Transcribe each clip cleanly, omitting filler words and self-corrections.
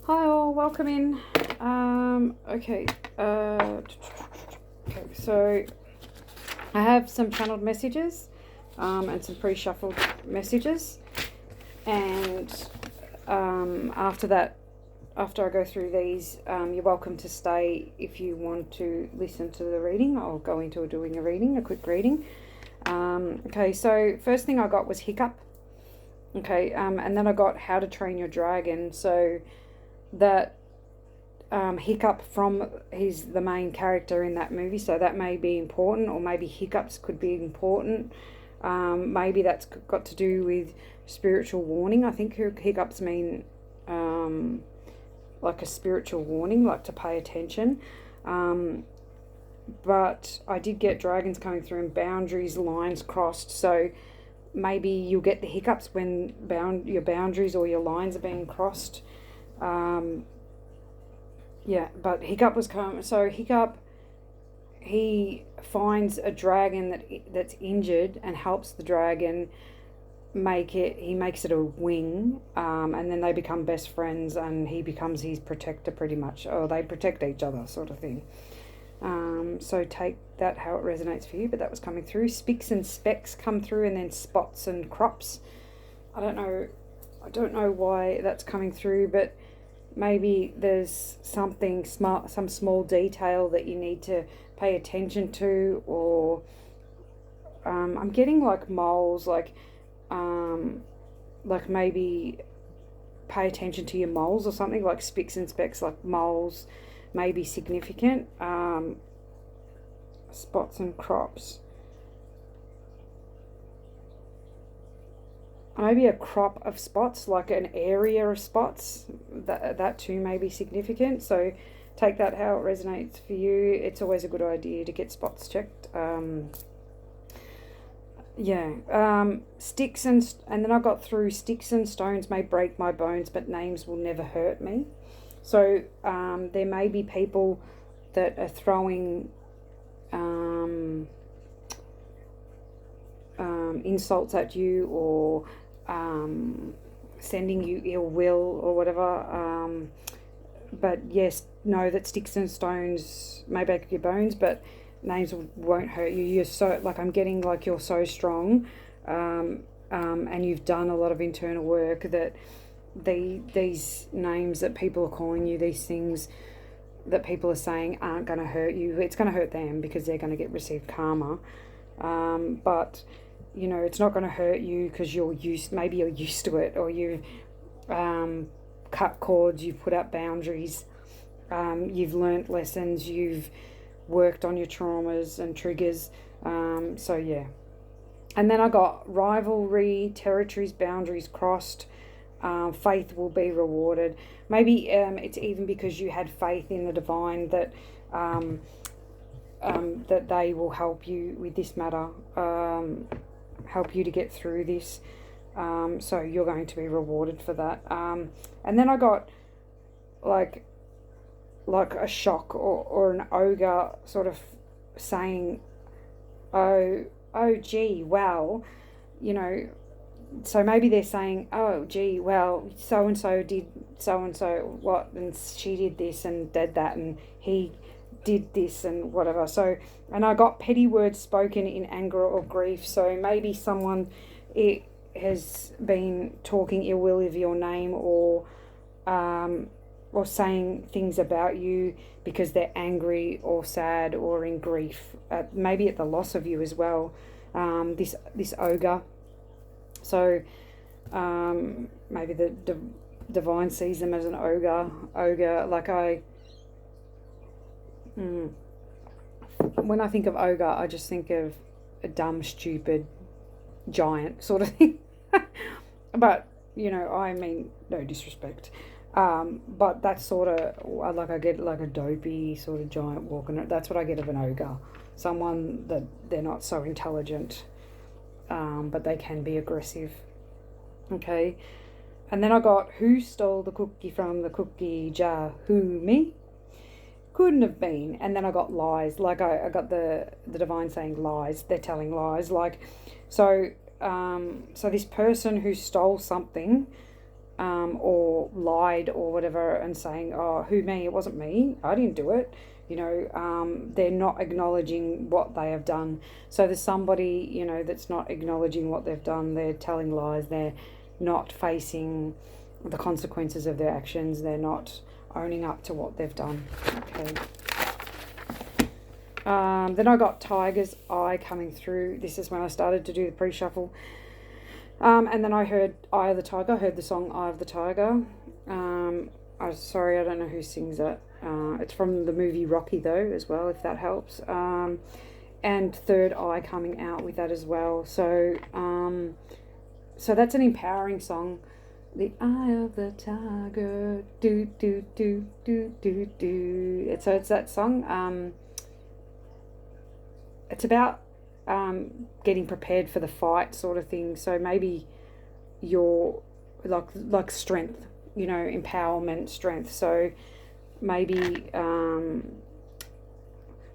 Hi all, welcome in. Okay, so I have some channeled messages and some pre-shuffled messages, and after that, after I go through these, you're welcome to stay if you want to listen to the reading. I'll go into doing a quick reading. Okay, so first thing I got was hiccup. Okay, and then I got how to train your dragon. So that Hiccup from he's the main character in that movie, so that may be important, or maybe hiccups could be important. Maybe that's got to do with spiritual warning. I think hiccups mean like a spiritual warning, like to pay attention. But I did get dragons coming through and boundaries, lines crossed, so maybe you'll get the hiccups when your boundaries or your lines are being crossed. Yeah, but Hiccup was coming. So Hiccup, he finds a dragon that's injured and helps the dragon make it. He makes it a wing, and then they become best friends, and he becomes his protector pretty much, or they protect each other, sort of thing. So take that how it resonates for you. But that was coming through. Spicks and specks come through, and then spots and crops. I don't know why that's coming through, but maybe there's something smart, some small detail that you need to pay attention to, or I'm getting like moles, like maybe pay attention to your moles or something, like spicks and specks, like moles may be significant. Spots and crops. Maybe a crop of spots, like an area of spots, that too may be significant. So take that how it resonates for you. It's always a good idea to get spots checked. Sticks and then I got through sticks and stones may break my bones, but names will never hurt me. So there may be people that are throwing insults at you, or sending you ill will or whatever. But yes, know that sticks and stones may break your bones, but names won't hurt you. You're so, like, I'm getting like you're so strong, and you've done a lot of internal work that these names that people are calling you, these things that people are saying aren't going to hurt you. It's going to hurt them because they're going to receive karma. But you know, it's not going to hurt you because you're used to it, or you've cut cords, you've put up boundaries, you've learnt lessons, you've worked on your traumas and triggers. So yeah. And then I got rivalry, territories, boundaries crossed, faith will be rewarded. Maybe it's even because you had faith in the divine that that they will help you with this matter, help you to get through this. So you're going to be rewarded for that. And then I got like a shock, or an ogre sort of saying, oh gee, wow, you know. So maybe they're saying, oh gee, well, so and so did so and so what, and she did this and did that, and he did this and whatever. So, and I got petty words spoken in anger or grief. So maybe someone has been talking ill will of your name, or saying things about you because they're angry or sad or in grief, maybe at the loss of you as well. This ogre. So maybe the divine sees them as an ogre. Like when I think of ogre, I just think of a dumb, stupid giant sort of thing. But you know, I mean, no disrespect. But that's sort of like, I get like a dopey sort of giant walking. That's what I get of an ogre. Someone that they're not so intelligent, but they can be aggressive. Okay. And then I got, who stole the cookie from the cookie jar? Who, me? Couldn't have been. And then I got lies. Like I got the divine saying lies. They're telling lies. Like, so this person who stole something, or lied or whatever, and saying, oh, who, me? It wasn't me. I didn't do it. You know, they're not acknowledging what they have done. So there's somebody, you know, that's not acknowledging what they've done. They're telling lies. They're not facing the consequences of their actions. They're not owning up to what they've done. Okay. Then I got Tiger's Eye coming through. This is when I started to do the pre-shuffle. And then I heard Eye of the Tiger. I heard the song Eye of the Tiger. I'm sorry, I don't know who sings it. It's from the movie Rocky, though, as well, if that helps. And Third Eye coming out with that as well. So that's an empowering song. The Eye of the Tiger, do do do do do do. So it's that song. It's about getting prepared for the fight, sort of thing. So maybe you're like strength, you know, empowerment, strength. So maybe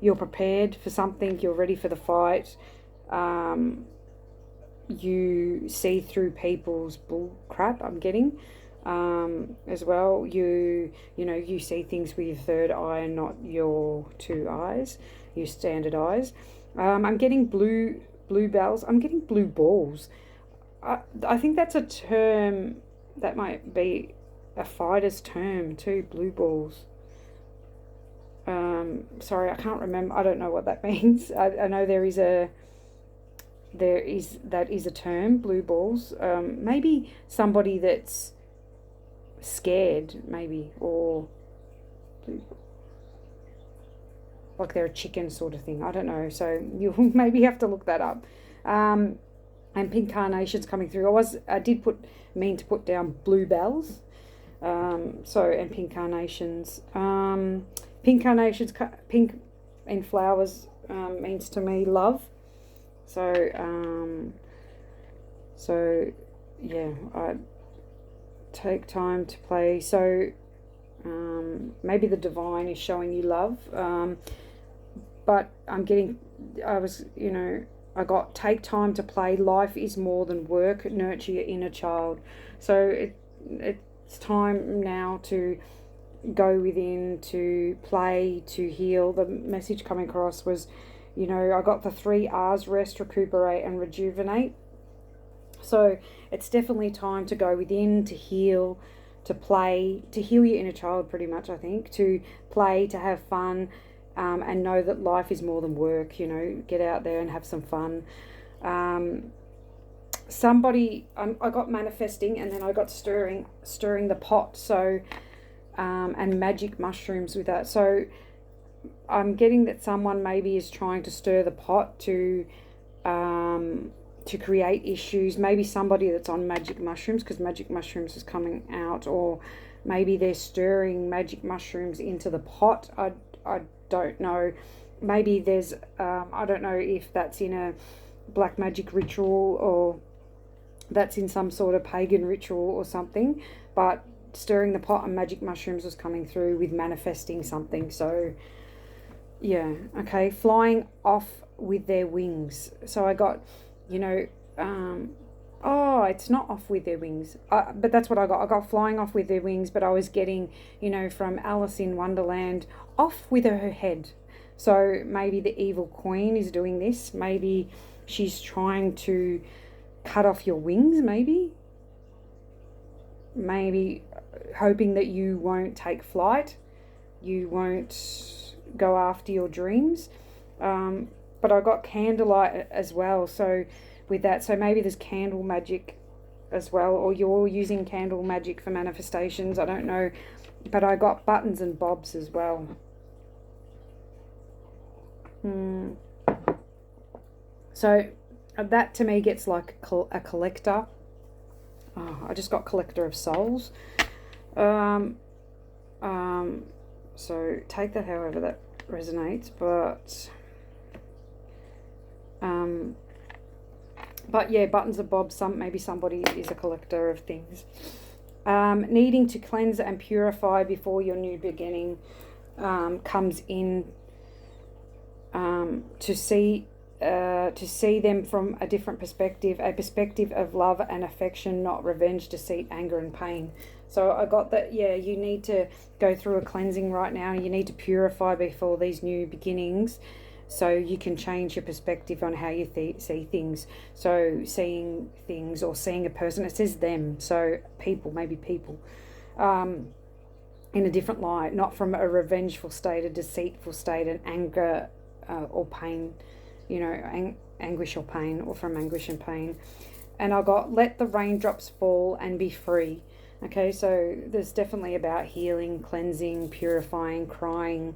you're prepared for something. You're ready for the fight. You see through people's bull crap, I'm getting, as well. You know, you see things with your third eye and not your two eyes, your standard eyes. I'm getting blue bells. I'm getting blue balls. I think that's a term that might be a fighter's term too, blue balls. Sorry, I can't remember. I don't know what that means. I know that is a term, blue balls. Maybe somebody that's scared, maybe, or like they're a chicken sort of thing. I don't know. So you'll maybe have to look that up. And pink carnations coming through. I did mean to put down blue bells. And pink carnations. Pink carnations, pink in flowers means to me love. So yeah, I take time to play. So maybe the divine is showing you love. But I got take time to play. Life is more than work. Nurture your inner child. So it's time now to go within, to play, to heal. The message coming across was, you know, I got the 3 R's: rest, recuperate, and rejuvenate. So it's definitely time to go within, to heal, to play, to heal your inner child, pretty much, I think, to play, to have fun, and know that life is more than work. You know, get out there and have some fun. I got manifesting, and then I got stirring the pot. So and magic mushrooms with that. So I'm getting that someone maybe is trying to stir the pot to create issues. Maybe somebody that's on magic mushrooms, because magic mushrooms is coming out, or maybe they're stirring magic mushrooms into the pot. I don't know. Maybe there's I don't know if that's in a black magic ritual or that's in some sort of pagan ritual or something, but stirring the pot and magic mushrooms was coming through with manifesting something. So yeah, okay, flying off with their wings. So I got, you know, it's not off with their wings, but that's what I got. I got flying off with their wings, but I was getting, you know, from Alice in Wonderland, off with her head. So maybe the evil queen is doing this. Maybe she's trying to cut off your wings, maybe hoping that you won't take flight, you won't go after your dreams. But I got candlelight as well, so with that, so maybe there's candle magic as well, or you're using candle magic for manifestations, I don't know. But I got buttons and bobs as well. So that to me gets like a collector. I just got collector of souls. So take that however that resonates, but yeah, buttons and bobs. Maybe somebody is a collector of things. Needing to cleanse and purify before your new beginning comes in. To see to see them from a different perspective, a perspective of love and affection, not revenge, deceit, anger, and pain. So I got that, yeah, you need to go through a cleansing right now. You need to purify before these new beginnings so you can change your perspective on how you see things. So seeing things or seeing a person, it says them, so people, maybe people, in a different light, not from a revengeful state, a deceitful state, an anger or pain, you know, anguish or pain, or from anguish and pain. And I got, let the raindrops fall and be free. Okay, so there's definitely about healing, cleansing, purifying, crying,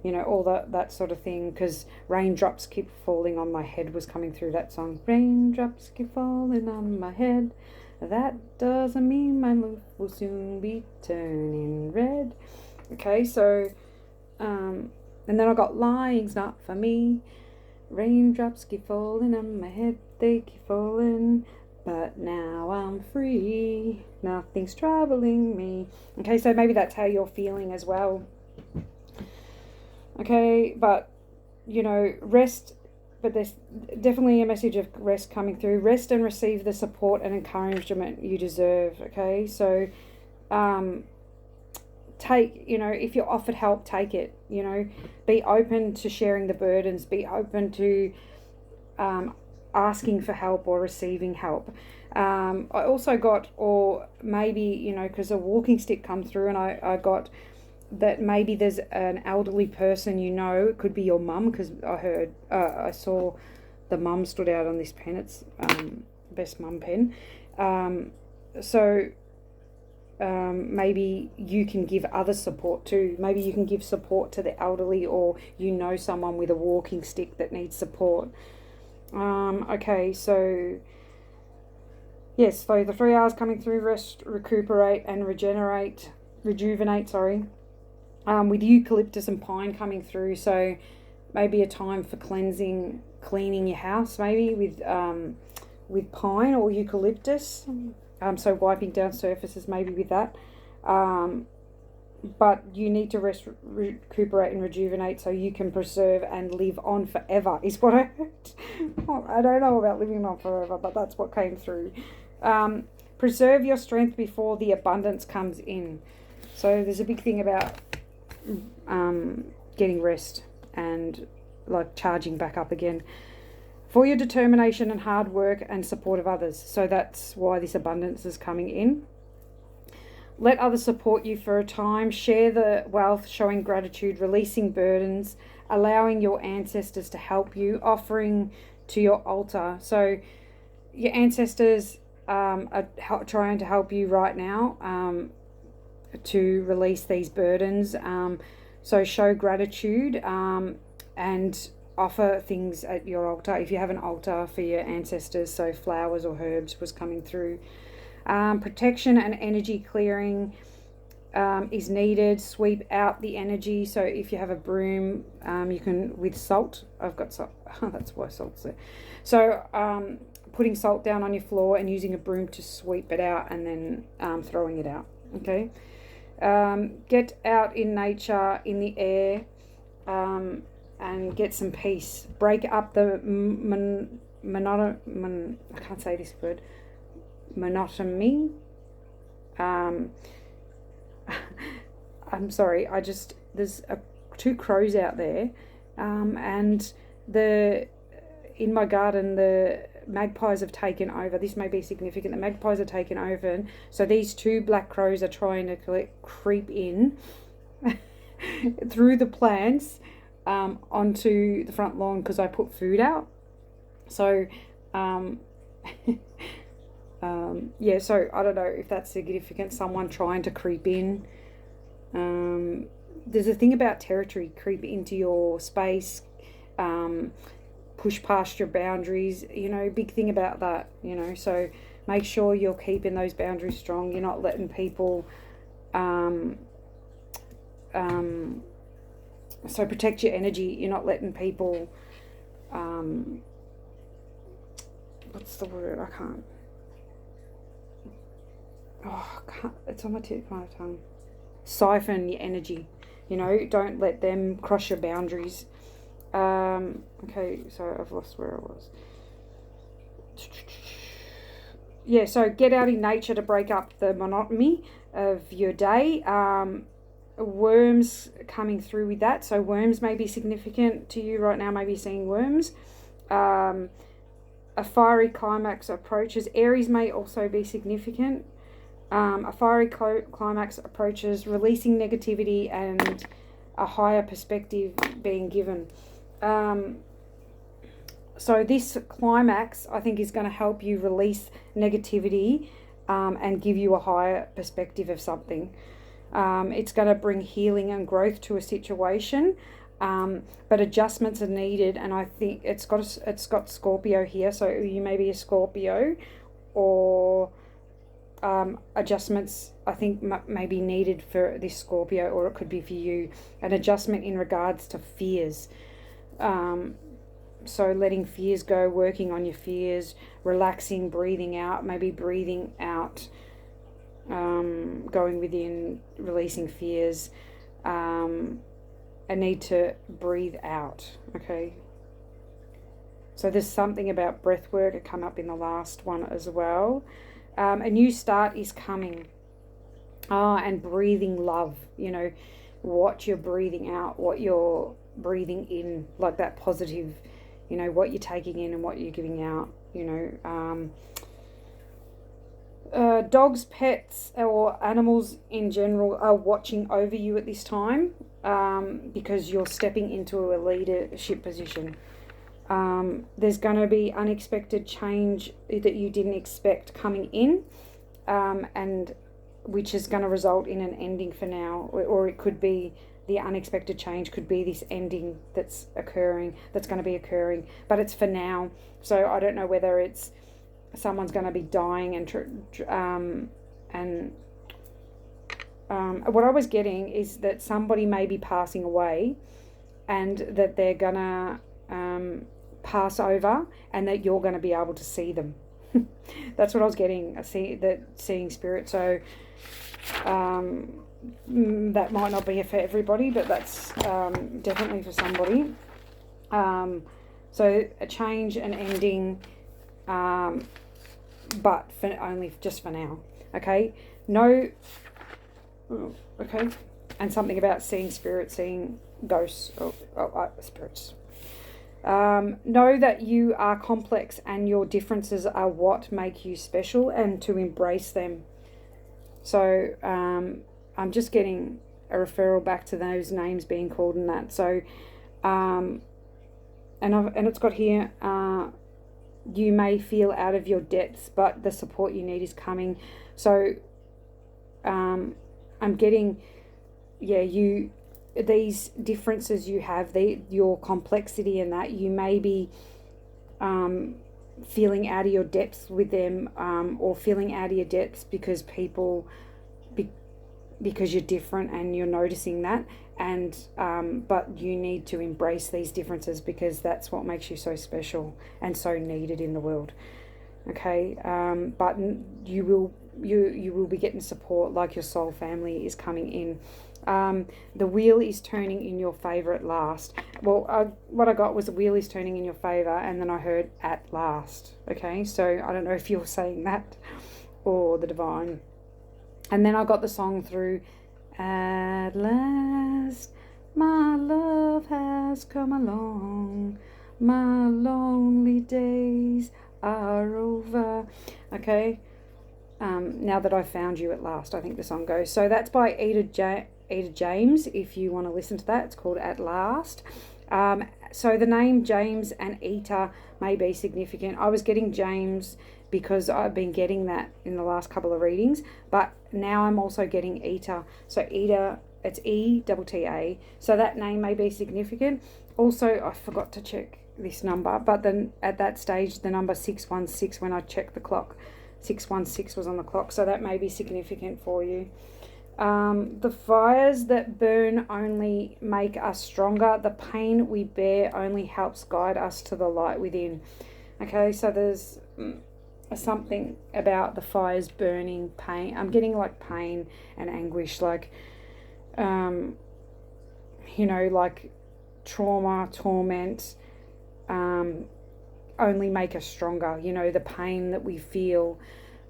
you know, all that sort of thing, because raindrops keep falling on my head was coming through that song. Raindrops keep falling on my head. That doesn't mean my life will soon be turning red. Okay, so, and then I got lying's not for me. Raindrops keep falling on my head, they keep falling, but now I'm free. Nothing's troubling me. Okay, so maybe that's how you're feeling as well. Okay, but, you know, rest, but there's definitely a message of rest coming through. Rest and receive the support and encouragement you deserve, okay? So, take, you know, if you're offered help, take it, you know. Be open to sharing the burdens. Be open to asking for help or receiving help. I also got, or maybe, you know, because a walking stick come through, and I got that maybe there's an elderly person, you know, it could be your mum, because I saw the mum stood out on this pen. It's best mum pen. Maybe you can give other support too. Maybe you can give support to the elderly, or you know someone with a walking stick that needs support. Okay, so yes, so the 3 hours coming through: rest, recuperate, and rejuvenate, with eucalyptus and pine coming through. So maybe a time for cleansing, cleaning your house, maybe with pine or eucalyptus. So wiping down surfaces, maybe with that. But you need to rest, recuperate, and rejuvenate so you can preserve and live on forever, is what I heard. I don't know about living on forever, but that's what came through. Preserve your strength before the abundance comes in. So there's a big thing about getting rest and like charging back up again for your determination and hard work and support of others. So that's why this abundance is coming in. Let others support you for a time. Share the wealth, showing gratitude, releasing burdens, allowing your ancestors to help you, offering to your altar. So your ancestors are trying to help you right now to release these burdens. So show gratitude and offer things at your altar. If you have an altar for your ancestors, so flowers or herbs was coming through. Protection and energy clearing is needed. Sweep out the energy. So if you have a broom, you can, with salt. I've got salt. That's why salt's there. So putting salt down on your floor and using a broom to sweep it out, and then throwing it out. Okay. Get out in nature, in the air, and get some peace. Break up the I can't say this word. Monotony. I'm sorry. There's two crows out there, and in my garden the magpies have taken over. This may be significant. The magpies are taken over, so these two black crows are trying to creep in through the plants onto the front lawn because I put food out. So yeah, so I don't know if that's significant. Someone trying to creep in. There's a thing about territory, creep into your space, push past your boundaries, you know, big thing about that, you know. So make sure you're keeping those boundaries strong. You're not letting people so protect your energy. You're not letting people what's the word? I can't. It's on my tip of my tongue. Siphon your energy, you know. Don't let them cross your boundaries. Okay, so I've lost where I was. Yeah, so get out in nature to break up the monotony of your day. Worms coming through with that. So worms may be significant to you right now, maybe seeing worms. A fiery climax approaches. Aries may also be significant. A fiery climax approaches, releasing negativity and a higher perspective being given. So this climax, I think, is going to help you release negativity and give you a higher perspective of something. It's going to bring healing and growth to a situation, but adjustments are needed. And I think it's got Scorpio here, so you may be a Scorpio, or adjustments I think may be needed for this Scorpio, or it could be for you, an adjustment in regards to fears. So letting fears go, working on your fears, relaxing, breathing out, maybe breathing out, going within, releasing fears, a need to breathe out, okay? So there's something about breath work that come up in the last one as well. A new start is coming. And breathing love, what you're breathing out, what you're breathing in, like that positive, what you're taking in and what you're giving out, dogs, pets, or animals in general are watching over you at this time, because you're stepping into a leadership position. There's going to be unexpected change that you didn't expect coming in, and which is going to result in an ending for now, or it could be the unexpected change could be this ending that's going to be occurring, but it's for now. So I don't know whether it's someone's going to be dying and what I was getting is that somebody may be passing away, and that they're going to pass over, and that you're going to be able to see them. That's what I was getting, seeing spirit. So that might not be for everybody, but that's definitely for somebody. So a change, an ending, but just for now. Okay, okay, and something about seeing spirits, seeing ghosts, or spirits. Know that you are complex and your differences are what make you special, and to embrace them. So I'm just getting a referral back to those names being called in that. So and it's got here, you may feel out of your depths, but the support you need is coming. So I'm getting, these differences you have, your complexity, and that you may be feeling out of your depths with them, or feeling out of your depths because because you're different and you're noticing that, and but you need to embrace these differences, because that's what makes you so special and so needed in the world. Okay, but you will be getting support, like your soul family is coming in. The wheel is turning in your favor at last. Well, what I got was the wheel is turning in your favor, and then I heard at last. Okay, so I don't know if you're saying that or the divine. And then I got the song through, at last my love has come along, my lonely days are over. Okay, now that I've found you at last, I think the song goes. So that's by Ada James. If you want to listen to that, it's called At Last. So the name James and Eta may be significant. I was getting James because I've been getting that in the last couple of readings, but now I'm also getting Eta. So Eta, it's E-T-T-A. So that name may be significant. Also, I forgot to check this number, but then at that stage, the number 616, when I checked the clock, 616 was on the clock, so that may be significant for you. The fires that burn only make us stronger. The pain we bear only helps guide us to the light within. Okay, so there's something about the fires burning, pain. I'm getting like pain and anguish, like, like trauma, torment, only make us stronger. You know, the pain that we feel,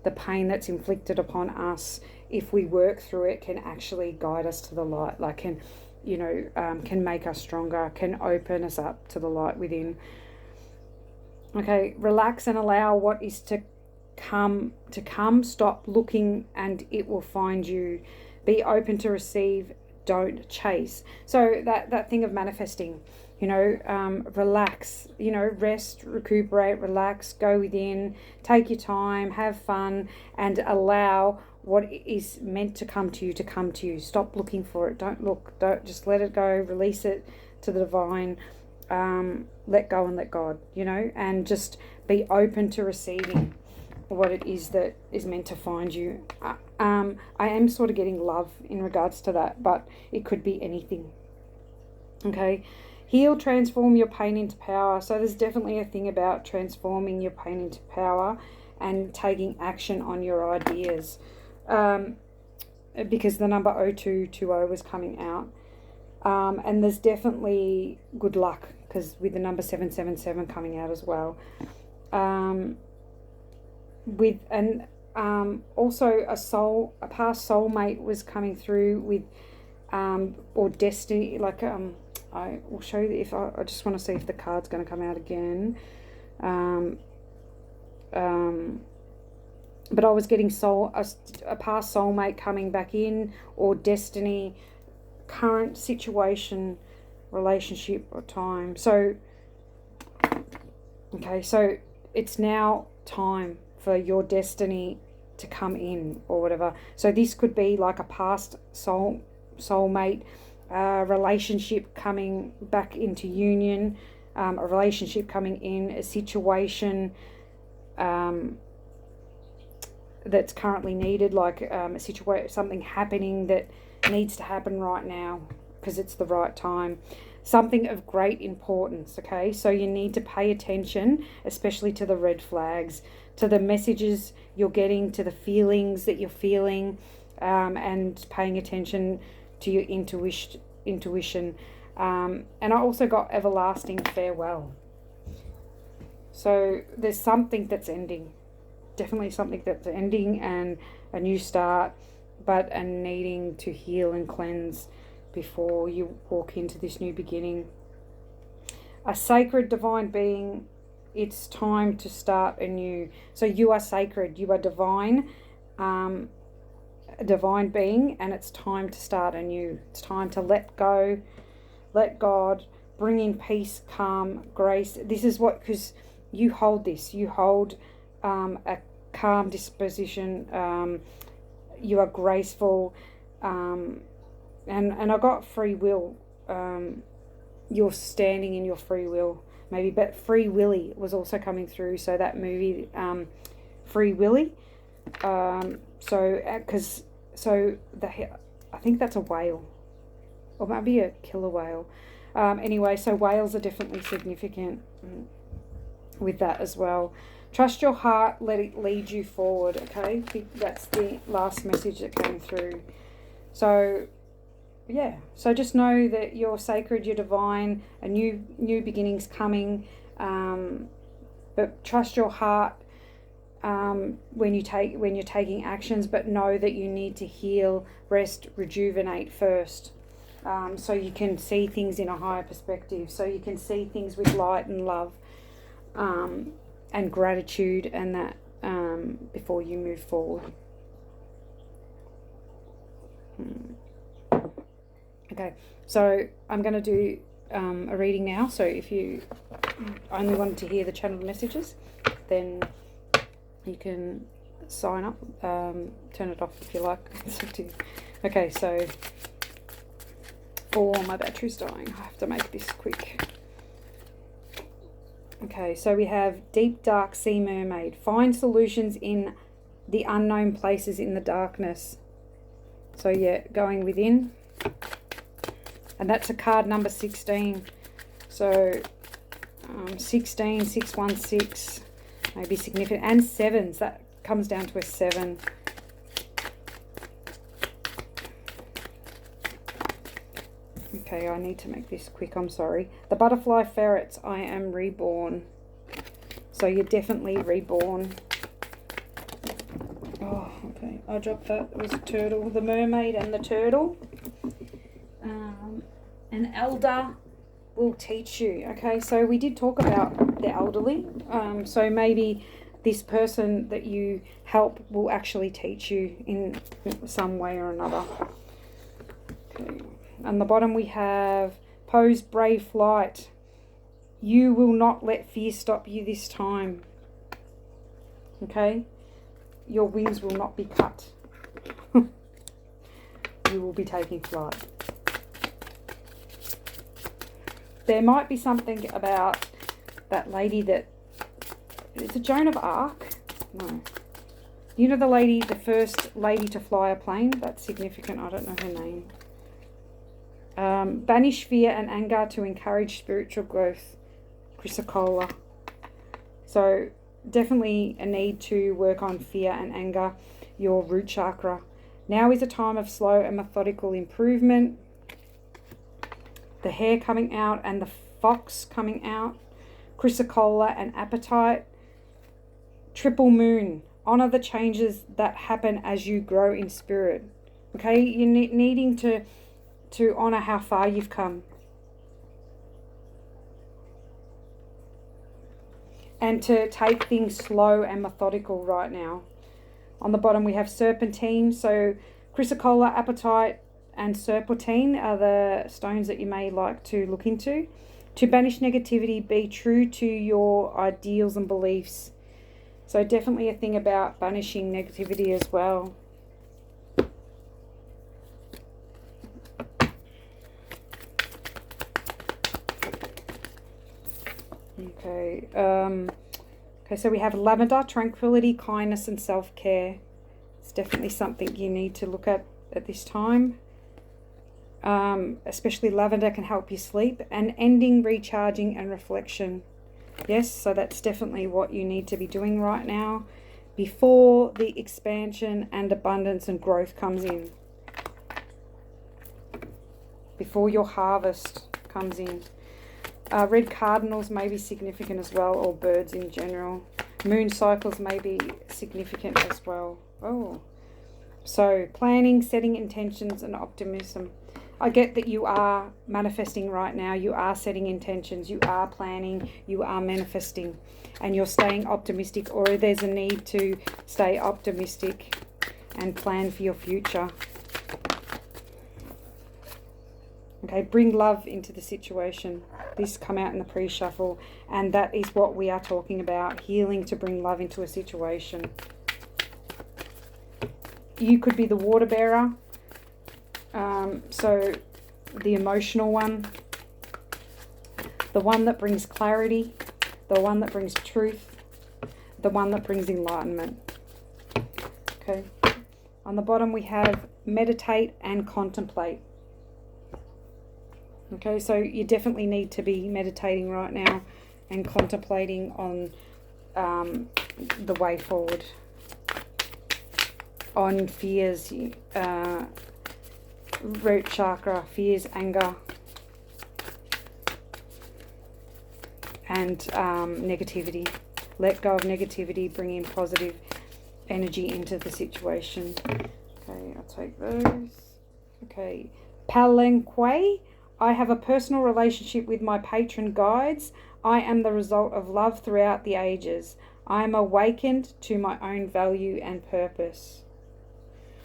the pain that's inflicted upon us, if we work through it, can actually guide us to the light. Like, can, you know, can make us stronger, can open us up to the light within. Okay, relax and allow what is to come. Stop looking and it will find you. Be open to receive, don't chase. So that thing of manifesting, you know, relax, you know, rest, recuperate, relax, go within, take your time, have fun, and allow what is meant to come to you. Stop looking for it. Don't look. Don't, just let it go. Release it to the divine. Let go and let God, you know, and just be open to receiving what it is that is meant to find you. I am sort of getting love in regards to that, but it could be anything. Okay. Heal, transform your pain into power. So there's definitely a thing about transforming your pain into power and taking action on your ideas. Because the number 0220 was coming out. And there's definitely good luck, because with the number 777 coming out as well. Also a past soulmate was coming through with, or destiny, like, I will show you if I just want to see if the card's going to come out again. But I was getting a past soulmate coming back in, or destiny, current situation, relationship, or time. So, okay, so it's now time for your destiny to come in, or whatever. So this could be like a past soulmate, relationship coming back into union, a relationship coming in, a situation that's currently needed, like a situation, something happening that needs to happen right now because it's the right time. Something of great importance, okay? So you need to pay attention, especially to the red flags, to the messages you're getting, to the feelings that you're feeling, and paying attention to your intuition. And I also got everlasting farewell. So there's something that's ending. Definitely something that's ending, and a new start, but a needing to heal and cleanse before you walk into this new beginning. A sacred divine being, it's time to start anew. So you are sacred, you are divine, a divine being, and it's time to start anew. It's time to let go, let God, bring in peace, calm, grace. This is what, because you hold this, you hold a calm disposition, you are graceful, and I got free will. You're standing in your free will, maybe, but Free Willy was also coming through. So that movie, Free Willy. I think that's a whale, or maybe a killer whale. Anyway, so whales are definitely significant with that as well. Trust your heart, let it lead you forward, okay? I think that's the last message that came through. So, yeah. So just know that you're sacred, you're divine, a new beginning's coming. But trust your heart when you're taking actions, but know that you need to heal, rest, rejuvenate first. So you can see things in a higher perspective. So you can see things with light and love. And gratitude, and that before you move forward. Okay, so I'm going to do a reading now. So if you only wanted to hear the channeled messages, then you can sign up, turn it off if you like. It's up to you. Okay, so my battery's dying. I have to make this quick. Okay, so we have Deep Dark Sea Mermaid. Find solutions in the unknown places in the darkness. So yeah, going within. And that's a card number 16. So 16, 616, maybe significant. And sevens, that comes down to a 7. Okay, I need to make this quick, I'm sorry. The butterfly ferrets, I am reborn. So you're definitely reborn. Oh, okay, I dropped that. It was a turtle, the mermaid and the turtle. An elder will teach you. Okay, so we did talk about the elderly. So maybe this person that you help will actually teach you in some way or another. Okay. On the bottom we have pose brave flight. You will not let fear stop you this time. Okay? Your wings will not be cut. You will be taking flight. There might be something about that lady that... Is it Joan of Arc? No. You know the lady, the first lady to fly a plane? That's significant. I don't know her name. Banish fear and anger to encourage spiritual growth. Chrysocolla. So definitely a need to work on fear and anger, your root chakra. Now is a time of slow and methodical improvement. The hare coming out and the fox coming out. Chrysocolla and appetite. Triple moon. Honor the changes that happen as you grow in spirit. Okay, you're needing to honor how far you've come. And to take things slow and methodical right now. On the bottom we have serpentine. So chrysocolla, apatite and serpentine are the stones that you may like to look into. To banish negativity, be true to your ideals and beliefs. So definitely a thing about banishing negativity as well. Okay, so we have lavender, tranquility, kindness and self-care. It's definitely something you need to look at this time. Especially lavender can help you sleep. And ending, recharging and reflection. Yes, so that's definitely what you need to be doing right now before the expansion and abundance and growth comes in. Before your harvest comes in. Red cardinals may be significant as well, or birds in general. Moon cycles may be significant as well. Oh, so planning, setting intentions and optimism. I get that you are manifesting right now. You are setting intentions. You are planning. You are manifesting. And you're staying optimistic, or there's a need to stay optimistic and plan for your future. Okay, bring love into the situation. This come out in the pre-shuffle, and that is what we are talking about. Healing to bring love into a situation. You could be the water bearer. So the emotional one. The one that brings clarity. The one that brings truth. The one that brings enlightenment. Okay. On the bottom we have meditate and contemplate. Okay, so you definitely need to be meditating right now and contemplating on the way forward. On fears, root chakra, fears, anger, and negativity. Let go of negativity, bring in positive energy into the situation. Okay, I'll take those. Okay, Palenque. I have a personal relationship with my patron guides. I am the result of love throughout the ages. I am awakened to my own value and purpose.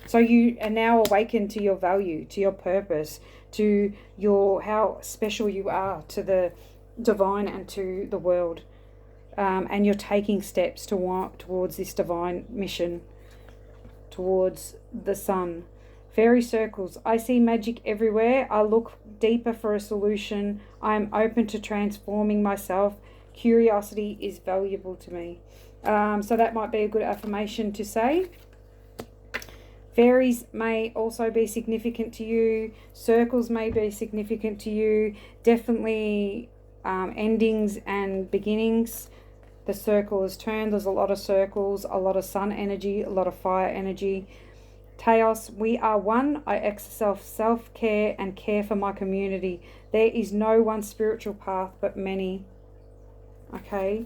So you are now awakened to your value, to your purpose, to your how special you are to the divine and to the world. And you're taking steps towards this divine mission, towards the sun. Fairy circles. I see magic everywhere. I look deeper for a solution. I am open to transforming myself. Curiosity is valuable to me. So that might be a good affirmation to say. Fairies may also be significant to you. Circles may be significant to you. Definitely endings and beginnings. The circle is turned. There's a lot of circles, a lot of sun energy, a lot of fire energy. Teos, we are one. I exercise self-care and care for my community. There is no one spiritual path, but many. Okay.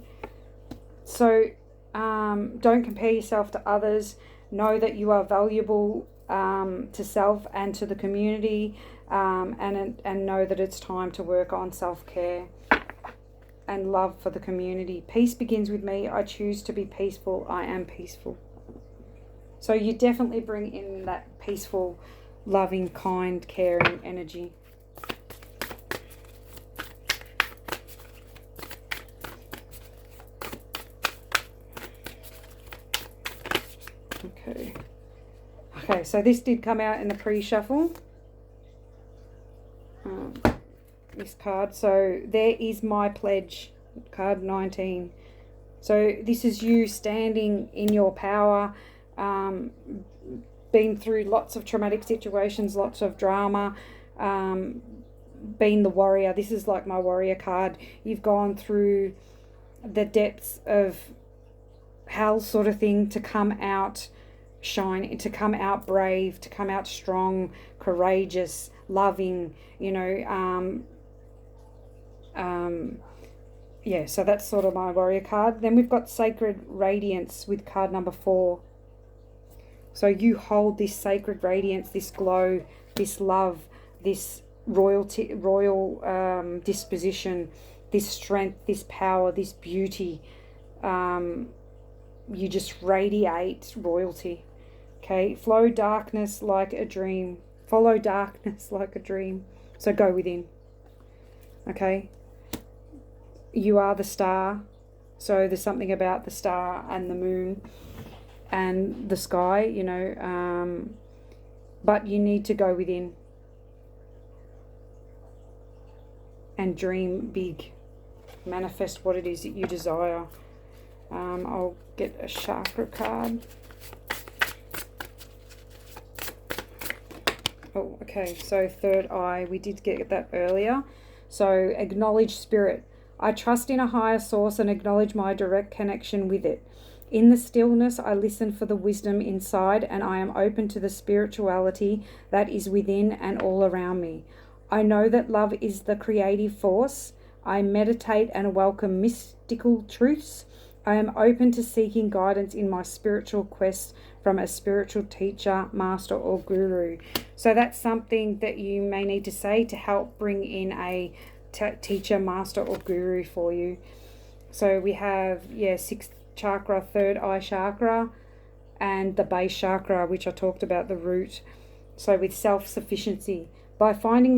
So don't compare yourself to others. Know that you are valuable to self and to the community, and know that it's time to work on self-care and love for the community. Peace begins with me. I choose to be peaceful. I am peaceful. So you definitely bring in that peaceful, loving, kind, caring energy. Okay, so this did come out in the pre-shuffle. This card. So there is my pledge, card 19. So this is you standing in your power, been through lots of traumatic situations, lots of drama, been the warrior. This is like my warrior card. You've gone through the depths of hell sort of thing to come out shine, to come out brave, to come out strong, courageous, loving, you know. Yeah, so that's sort of my warrior card. Then we've got sacred radiance with card number 4. So you hold this sacred radiance, this glow, this love, this royal disposition, this strength, this power, this beauty. You just radiate royalty. Okay, flow darkness like a dream. Follow darkness like a dream. So go within. Okay. You are the star. So there's something about the star and the moon and the sky, you know. But you need to go within and dream big. Manifest what it is that you desire. I'll get a chakra card. Oh, okay, so third eye, we did get that earlier. So acknowledge spirit. I trust in a higher source and acknowledge my direct connection with it. In the stillness, I listen for the wisdom inside, and I am open to the spirituality that is within and all around me. I know that love is the creative force. I meditate and welcome mystical truths. I am open to seeking guidance in my spiritual quest from a spiritual teacher, master, or guru. So that's something that you may need to say to help bring in a teacher, master, or guru for you. So we have, 6th chakra, third eye chakra, and the base chakra, which I talked about, the root. So with self-sufficiency, by finding